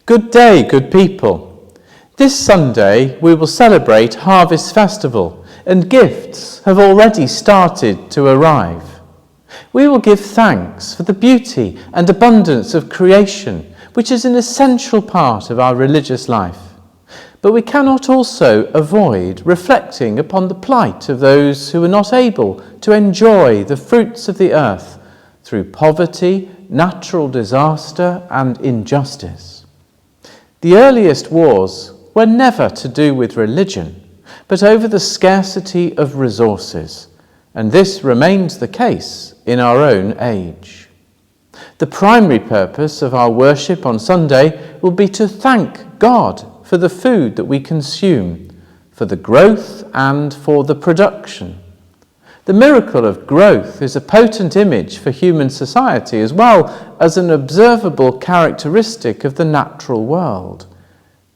Good day, good people. This Sunday we will celebrate Harvest Festival, and gifts have already started to arrive. We will give thanks for the beauty and abundance of creation, which is an essential part of our religious life. But we cannot also avoid reflecting upon the plight of those who are not able to enjoy the fruits of the earth through poverty, natural disaster, and injustice. The earliest wars were never to do with religion, but over the scarcity of resources, and this remains the case in our own age. The primary purpose of our worship on Sunday will be to thank God for the food that we consume, for the growth and for the production. The miracle of growth is a potent image for human society as well as an observable characteristic of the natural world.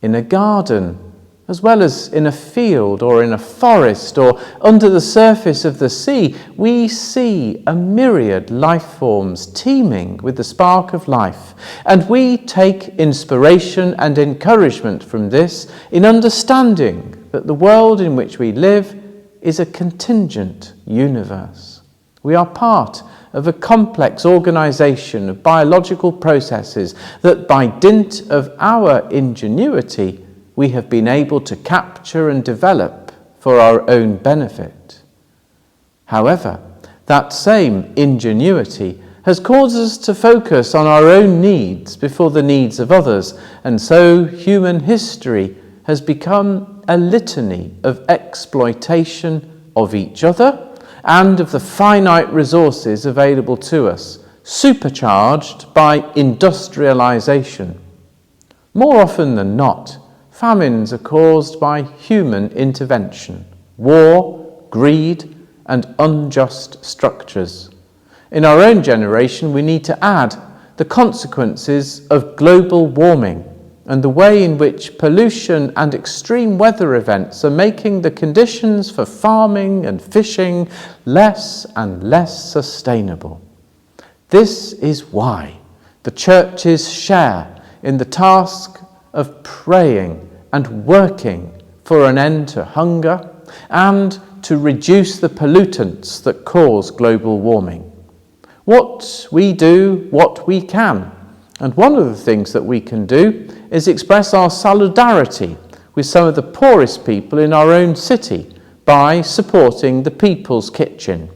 In a garden, as well as in a field or in a forest or under the surface of the sea, we see a myriad life forms teeming with the spark of life, and we take inspiration and encouragement from this in understanding that the world in which we live is a contingent universe. We are part of a complex organisation of biological processes that by dint of our ingenuity we have been able to capture and develop for our own benefit. However, that same ingenuity has caused us to focus on our own needs before the needs of others, and so human history has become a litany of exploitation of each other and of the finite resources available to us, supercharged by industrialization. More often than not, famines are caused by human intervention, war, greed, and unjust structures. In our own generation, we need to add the consequences of global warming and the way in which pollution and extreme weather events are making the conditions for farming and fishing less and less sustainable. This is why the church's share in the task of praying and working for an end to hunger and to reduce the pollutants that cause global warming. What we do, what we can. And one of the things that we can do is express our solidarity with some of the poorest people in our own city by supporting the People's Kitchen.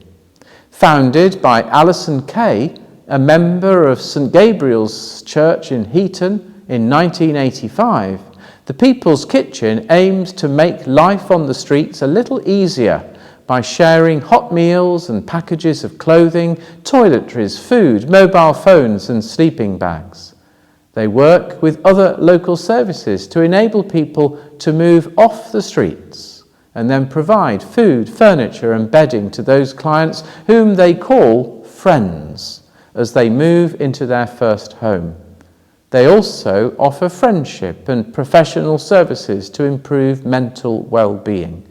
Founded by Alison Kay, a member of St Gabriel's Church in Heaton in 1985, the People's Kitchen aims to make life on the streets a little easier by sharing hot meals and packages of clothing, toiletries, food, mobile phones and sleeping bags. They work with other local services to enable people to move off the streets and then provide food, furniture and bedding to those clients whom they call friends as they move into their first home. They also offer friendship and professional services to improve mental well-being.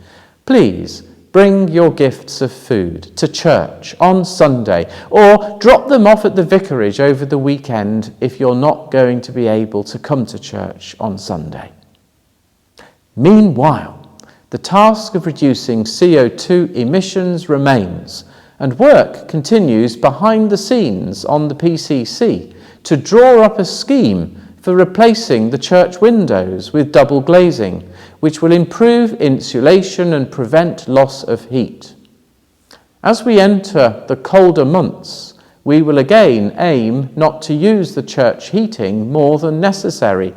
Please bring your gifts of food to church on Sunday, or drop them off at the vicarage over the weekend if you're not going to be able to come to church on Sunday. Meanwhile, the task of reducing CO2 emissions remains, and work continues behind the scenes on the PCC to draw up a scheme for replacing the church windows with double glazing, which will improve insulation and prevent loss of heat. As we enter the colder months, we will again aim not to use the church heating more than necessary.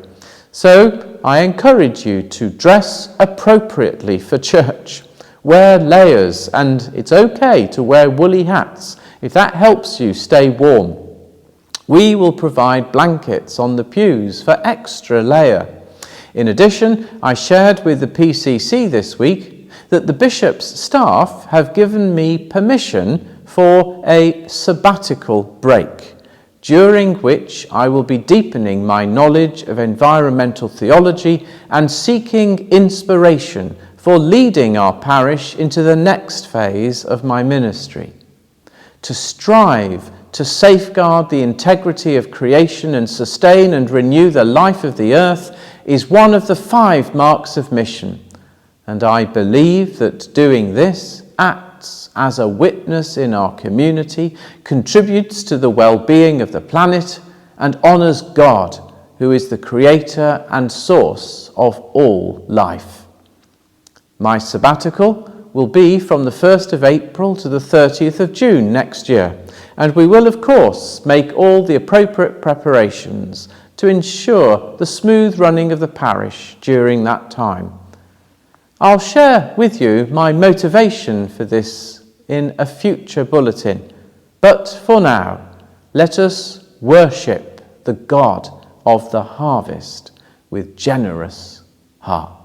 So I encourage you to dress appropriately for church. Wear layers, and it's okay to wear woolly hats if that helps you stay warm. We will provide blankets on the pews for extra layer. In addition, I shared with the PCC this week that the bishop's staff have given me permission for a sabbatical break, during which I will be deepening my knowledge of environmental theology and seeking inspiration for leading our parish into the next phase of my ministry. To strive to safeguard the integrity of creation and sustain and renew the life of the earth is one of the 5 marks of mission, and I believe that doing this acts as a witness in our community, contributes to the well-being of the planet, and honours God, who is the creator and source of all life. My sabbatical will be from the 1st of April to the 30th of June next year, and we will, of course, make all the appropriate preparations to ensure the smooth running of the parish during that time. I'll share with you my motivation for this in a future bulletin, but for now, let us worship the God of the harvest with generous hearts.